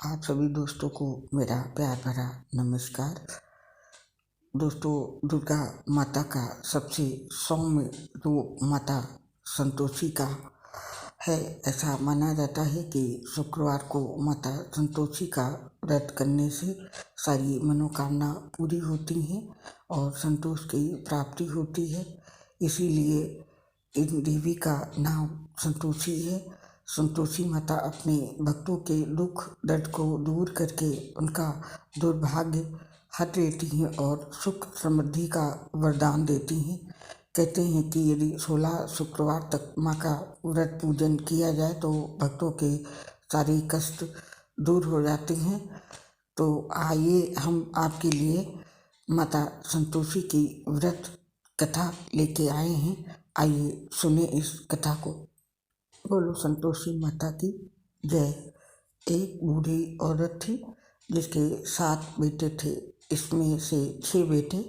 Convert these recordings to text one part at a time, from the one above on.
आप सभी दोस्तों को मेरा प्यार भरा नमस्कार। दोस्तों, दुर्गा माता का सबसे सौम्य रूप माता संतोषी का है। ऐसा माना जाता है कि शुक्रवार को माता संतोषी का व्रत करने से सारी मनोकामना पूरी होती हैं और संतोष की प्राप्ति होती है। इसीलिए इन देवी का नाम संतोषी है। संतोषी माता अपने भक्तों के दुख दर्द को दूर करके उनका दुर्भाग्य हट लेती हैं और सुख समृद्धि का वरदान देती हैं। कहते हैं कि यदि 16 शुक्रवार तक माँ का व्रत पूजन किया जाए तो भक्तों के सारे कष्ट दूर हो जाते हैं। तो आइए हम आपके लिए माता संतोषी की व्रत कथा लेके आए हैं। आइए सुने इस कथा को। बोलो संतोषी माता की जय। एक बूढ़ी औरत थी जिसके 7 बेटे थे। इसमें से 6 बेटे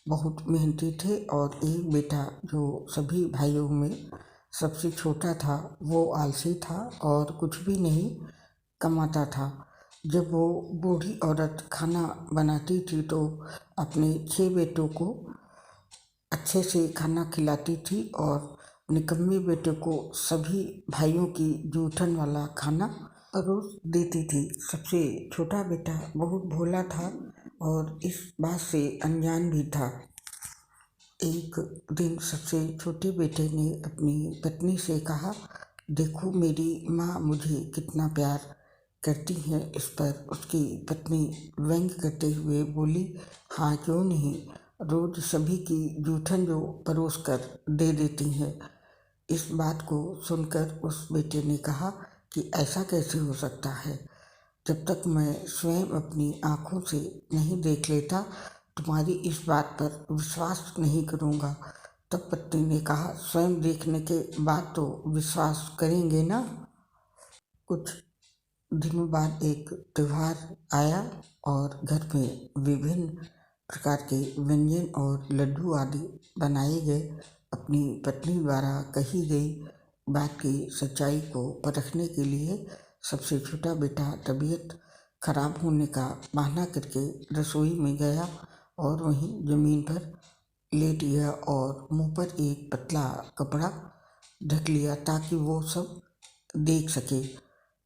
बहुत मेहनती थे और एक बेटा जो सभी भाइयों में सबसे छोटा था वो आलसी था और कुछ भी नहीं कमाता था। जब वो बूढ़ी औरत खाना बनाती थी तो अपने 6 बेटों को अच्छे से खाना खिलाती थी और निकम्मे बेटे को सभी भाइयों की जूठन वाला खाना परोस देती थी। सबसे छोटा बेटा बहुत भोला था और इस बात से अनजान भी था। एक दिन सबसे छोटे बेटे ने अपनी पत्नी से कहा, देखो मेरी माँ मुझे कितना प्यार करती है। इस पर उसकी पत्नी व्यंग करते हुए बोली, हाँ क्यों नहीं, रोज सभी की जूठन जो परोस कर दे देती है। इस बात को सुनकर उस बेटे ने कहा कि ऐसा कैसे हो सकता है, जब तक मैं स्वयं अपनी आँखों से नहीं देख लेता तुम्हारी इस बात पर विश्वास नहीं करूँगा। तब पत्नी ने कहा, स्वयं देखने के बाद तो विश्वास करेंगे ना। कुछ दिनों बाद एक त्योहार आया और घर में विभिन्न प्रकार के व्यंजन और लड्डू आदि बनाए गए। अपनी पत्नी द्वारा कही गई बात की सच्चाई को परखने के लिए सबसे छोटा बेटा तबीयत खराब होने का बहाना करके रसोई में गया और वहीं जमीन पर लेट गया और मुंह पर एक पतला कपड़ा ढक लिया ताकि वो सब देख सके।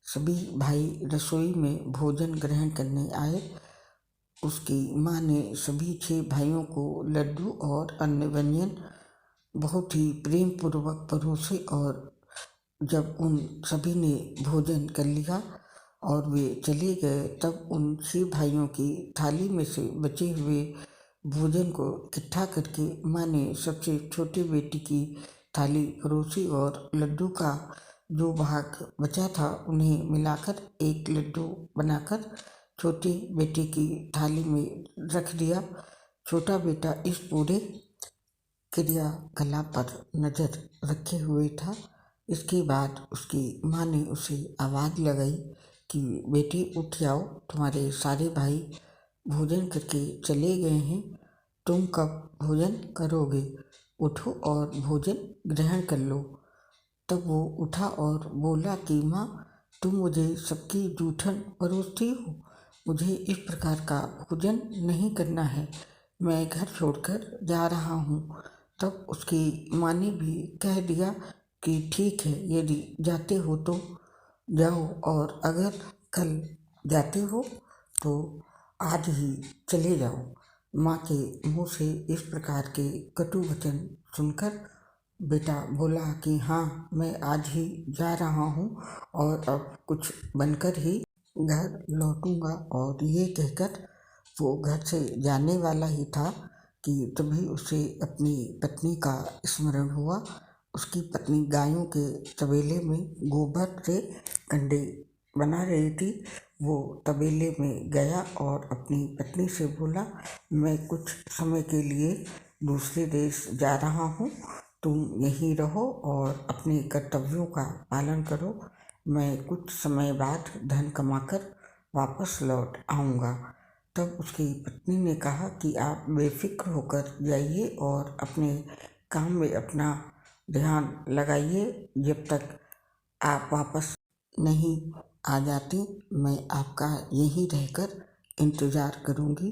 सभी भाई रसोई में भोजन ग्रहण करने आए। उसकी माँ ने सभी 6 भाइयों को लड्डू और अन्य व्यंजन बहुत ही प्रेम पूर्वक परोसे और जब उन सभी ने भोजन कर लिया और वे चले गए तब उन 6 भाइयों की थाली में से बचे हुए भोजन को इकट्ठा करके माँ ने सबसे छोटे बेटी की थाली परोसी और लड्डू का जो भाग बचा था उन्हें मिलाकर एक लड्डू बनाकर छोटे बेटे की थाली में रख दिया। छोटा बेटा इस पूरे क्रियाकलाप पर नज़र रखे हुए था। इसके बाद उसकी माँ ने उसे आवाज़ लगाई कि बेटी उठ जाओ, तुम्हारे सारे भाई भोजन करके चले गए हैं, तुम कब भोजन करोगे, उठो और भोजन ग्रहण कर लो। तब वो उठा और बोला कि माँ, तुम मुझे सबकी जूठन परोसती हो, मुझे इस प्रकार का भोजन नहीं करना है, मैं घर छोड़कर जा रहा हूँ। तब उसकी माँ ने भी कह दिया कि ठीक है, यदि जाते हो तो जाओ और अगर कल जाते हो तो आज ही चले जाओ। माँ के मुँह से इस प्रकार के कटु वचन सुनकर बेटा बोला कि हाँ, मैं आज ही जा रहा हूँ और अब कुछ बनकर ही घर लौटूंगा। और ये कहकर वो घर से जाने वाला ही था कि तभी उसे अपनी पत्नी का स्मरण हुआ। उसकी पत्नी गायों के तबेले में गोबर से कंडे बना रही थी। वो तबेले में गया और अपनी पत्नी से बोला, मैं कुछ समय के लिए दूसरे देश जा रहा हूँ, तुम यहीं रहो और अपने कर्तव्यों का पालन करो, मैं कुछ समय बाद धन कमाकर वापस लौट आऊँगा। तब उसकी पत्नी ने कहा कि आप बेफिक्र होकर जाइए और अपने काम में अपना ध्यान लगाइए, जब तक आप वापस नहीं आ जाते मैं आपका यहीं रहकर इंतज़ार करूँगी,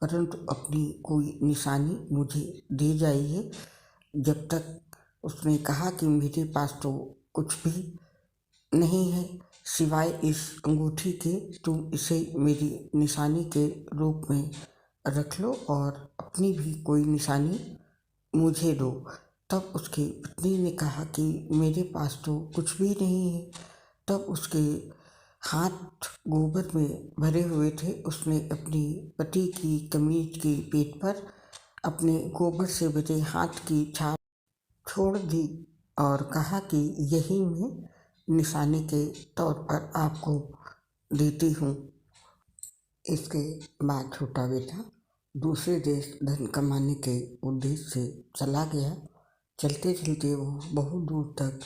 परंतु अपनी कोई निशानी मुझे दे जाइए। जब तक उसने कहा कि मेरे पास तो कुछ भी नहीं है सिवाय इस अंगूठी के, तुम इसे मेरी निशानी के रूप में रख लो और अपनी भी कोई निशानी मुझे दो। तब उसकी पत्नी ने कहा कि मेरे पास तो कुछ भी नहीं है। तब उसके हाथ गोबर में भरे हुए थे। उसने अपनी पति की कमीज के पेट पर अपने गोबर से भरे हाथ की छाप छोड़ दी और कहा कि यही मैं निशानी के तौर पर आपको देती हूँ। इसके बाद छोटा बेटा दूसरे देश धन कमाने के उद्देश्य से चला गया। चलते चलते वो बहुत दूर तक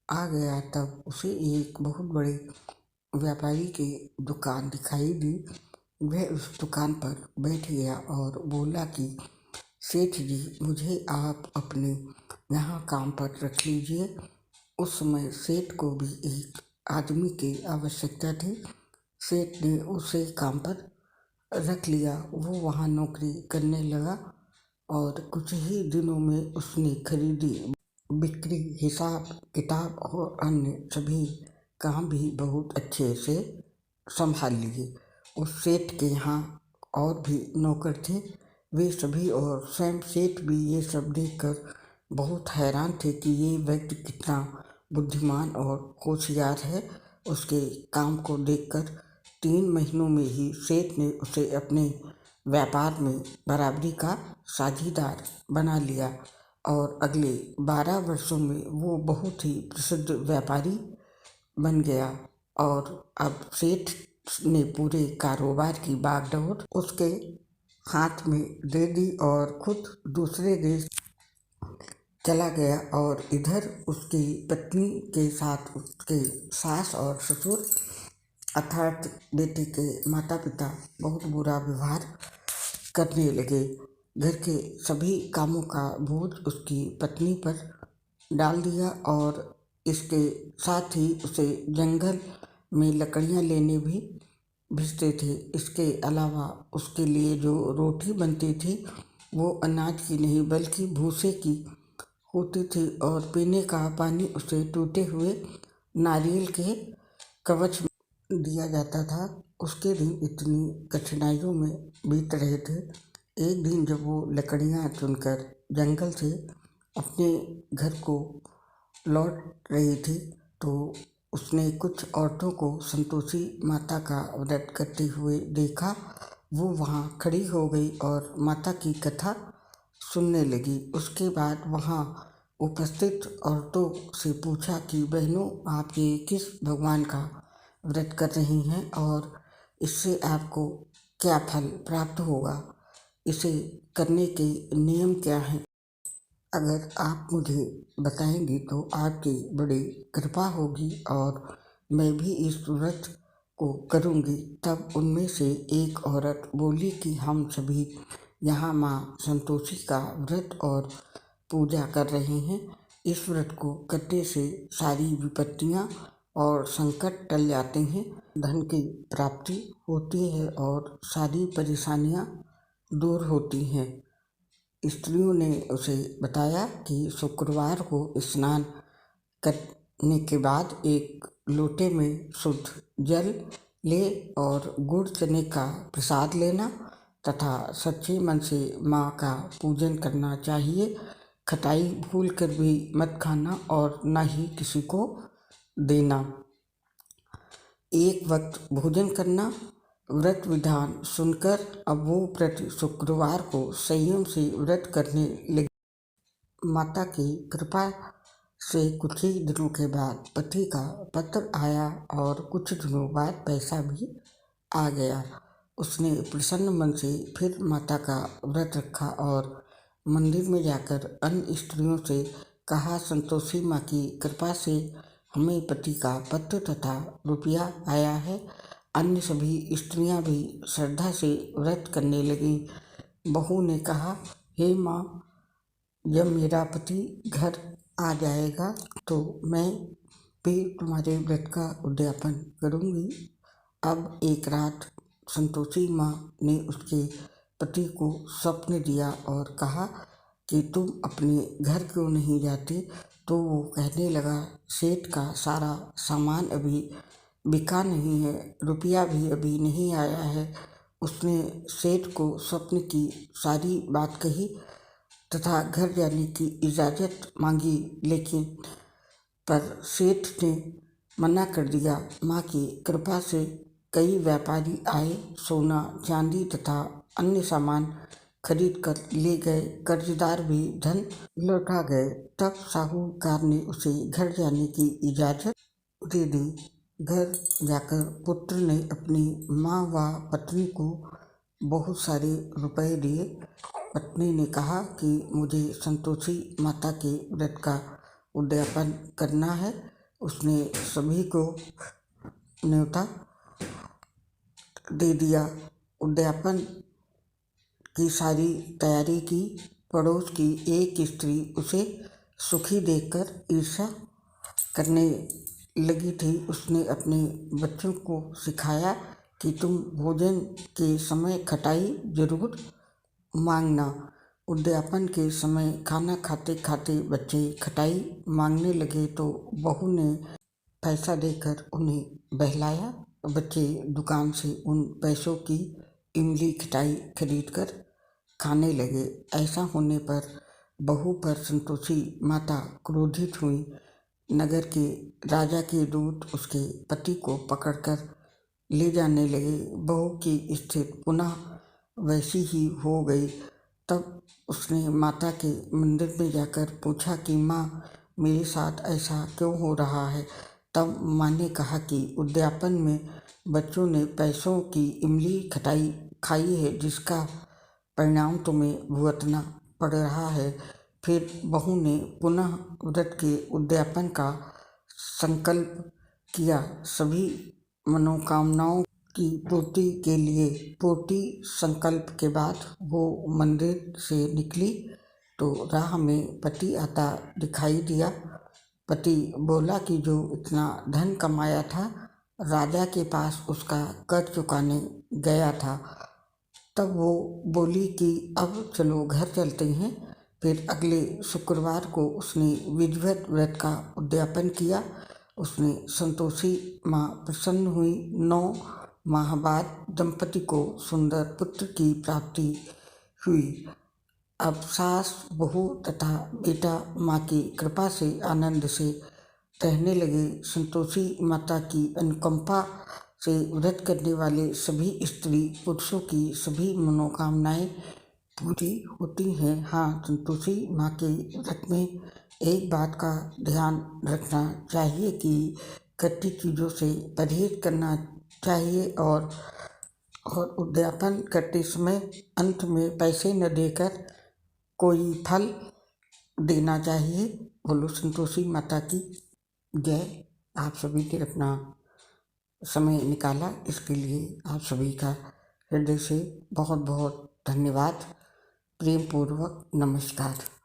आ गया। तब उसे एक बहुत बड़े व्यापारी की दुकान दिखाई दी। वह उस दुकान पर बैठ गया और बोला कि सेठ जी, मुझे आप अपने यहाँ काम पर रख लीजिए। उस समय सेठ को भी एक आदमी की आवश्यकता थी। सेठ ने उसे काम पर रख लिया। वो वहाँ नौकरी करने लगा और कुछ ही दिनों में उसने खरीदी बिक्री, हिसाब किताब और अन्य सभी काम भी बहुत अच्छे से संभाल लिए। उस सेठ के यहाँ और भी नौकर थे। वे सभी और स्वयं सेठ भी ये सब देखकर बहुत हैरान थे कि ये व्यक्ति कितना बुद्धिमान और होशियार है। उसके काम को देखकर 3 महीनों में ही सेठ ने उसे अपने व्यापार में बराबरी का साझीदार बना लिया और अगले 12 वर्षों में वो बहुत ही प्रसिद्ध व्यापारी बन गया। और अब सेठ ने पूरे कारोबार की बागडोर उसके हाथ में दे दी और खुद दूसरे देश चला गया। और इधर उसकी पत्नी के साथ उसके सास और ससुर अर्थात बेटे के माता पिता बहुत बुरा व्यवहार करने लगे। घर के सभी कामों का बोझ उसकी पत्नी पर डाल दिया और इसके साथ ही उसे जंगल में लकड़ियाँ लेने भी भेजते थे। इसके अलावा उसके लिए जो रोटी बनती थी वो अनाज की नहीं बल्कि भूसे की होती थी और पीने का पानी उसे टूटे हुए नारियल के कवच में दिया जाता था। उसके दिन इतनी कठिनाइयों में बीत रहे थे। एक दिन जब वो लकड़ियाँ चुनकर जंगल से अपने घर को लौट रही थी तो उसने कुछ औरतों को संतोषी माता का व्रत करते हुए देखा। वो वहाँ खड़ी हो गई और माता की कथा सुनने लगी। उसके बाद वहाँ उपस्थित औरतों से पूछा कि बहनों, आप ये किस भगवान का व्रत कर रही हैं और इससे आपको क्या फल प्राप्त होगा? इसे करने के नियम क्या हैं? अगर आप मुझे बताएंगी तो आपकी बड़ी कृपा होगी और मैं भी इस व्रत को करूंगी। तब उनमें से एक औरत बोली कि हम सभी यहाँ माँ संतोषी का व्रत और पूजा कर रहे हैं। इस व्रत को करने से सारी विपत्तियाँ और संकट टल जाते हैं, धन की प्राप्ति होती है और सारी परेशानियाँ दूर होती हैं। स्त्रियों ने उसे बताया कि शुक्रवार को स्नान करने के बाद एक लोटे में शुद्ध जल ले और गुड़ चने का प्रसाद लेना तथा सच्चे मन से माँ का पूजन करना चाहिए। खटाई भूल कर भी मत खाना और न ही किसी को देना। एक वक्त भोजन करना। व्रत विधान सुनकर अब वो प्रति शुक्रवार को संयम से व्रत करने लगी। माता की कृपा से कुछ ही दिनों के बाद पति का पत्र आया और कुछ दिनों बाद पैसा भी आ गया। उसने प्रसन्न मन से फिर माता का व्रत रखा और मंदिर में जाकर अन्य स्त्रियों से कहा, संतोषी माँ की कृपा से हमें पति का पत्र तथा रुपया आया है। अन्य सभी स्त्रियां भी श्रद्धा से व्रत करने लगीं। बहू ने कहा, हे माँ, जब मेरा पति घर आ जाएगा तो मैं फिर तुम्हारे व्रत का उद्यापन करूँगी। अब एक रात संतोषी माँ ने उसके पति को स्वप्न दिया और कहा कि तुम अपने घर क्यों नहीं जाते। तो वो कहने लगा, सेठ का सारा सामान अभी बिका नहीं है, रुपया भी अभी नहीं आया है। उसने सेठ को स्वप्न की सारी बात कही तथा घर जाने की इजाज़त मांगी, लेकिन पर सेठ ने मना कर दिया। माँ की कृपा से कई व्यापारी आए, सोना चांदी तथा अन्य सामान खरीद कर ले गए। कर्जदार भी धन लौटा गए। तब साहूकार ने उसे घर जाने की इजाज़त दे दी। घर जाकर पुत्र ने अपनी माँ व पत्नी को बहुत सारे रुपए दिए। पत्नी ने कहा कि मुझे संतोषी माता के व्रत का उद्यापन करना है। उसने सभी को न्योता दे दिया। उद्यापन की सारी तैयारी की। पड़ोस की एक स्त्री उसे सुखी देखकर ईर्ष्या करने लगी थी। उसने अपने बच्चों को सिखाया कि तुम भोजन के समय खटाई जरूर मांगना। उद्यापन के समय खाना खाते खाते बच्चे खटाई मांगने लगे तो बहू ने पैसा देकर उन्हें बहलाया। बच्चे दुकान से उन पैसों की इमली खटाई खरीदकर खाने लगे। ऐसा होने पर बहू पर संतोषी माता क्रोधित हुई। नगर के राजा के दूत उसके पति को पकड़कर ले जाने लगे। बहू की स्थिति पुनः वैसी ही हो गई। तब उसने माता के मंदिर में जाकर पूछा कि माँ, मेरे साथ ऐसा क्यों हो रहा है। तब माँ ने कहा कि उद्यापन में बच्चों ने पैसों की इमली खटाई खाई है, जिसका परिणाम तुम्हें भुगतना पड़ रहा है। फिर बहू ने पुनः व्रत के उद्यापन का संकल्प किया। सभी मनोकामनाओं की पूर्ति के लिए पूर्ति संकल्प के बाद वो मंदिर से निकली तो राह में पति आता दिखाई दिया। पति बोला कि जो इतना धन कमाया था, राजा के पास उसका कर्ज चुकाने गया था। तब वो बोली कि अब चलो घर चलते हैं। फिर अगले शुक्रवार को उसने विधिवत व्रत का उद्यापन किया। उसने संतोषी माँ प्रसन्न हुई। 9 माह बाद दंपति को सुंदर पुत्र की प्राप्ति हुई। अब सास, बहू तथा बेटा माँ की कृपा से आनंद से रहने लगे। संतोषी माता की अनुकंपा से व्रत करने वाले सभी स्त्री पुरुषों की सभी मनोकामनाएं पूरी होती हैं। हाँ, संतोषी माँ के व्रत में एक बात का ध्यान रखना चाहिए कि कच्ची चीज़ों से परहेज करना चाहिए और उद्यापन करते समय अंत में पैसे न देकर कोई फल देना चाहिए। बोलो संतोषी माता की जय। आप सभी ने अपना समय निकाला, इसके लिए आप सभी का हृदय से बहुत बहुत धन्यवाद। प्रेम पूर्वक नमस्कार।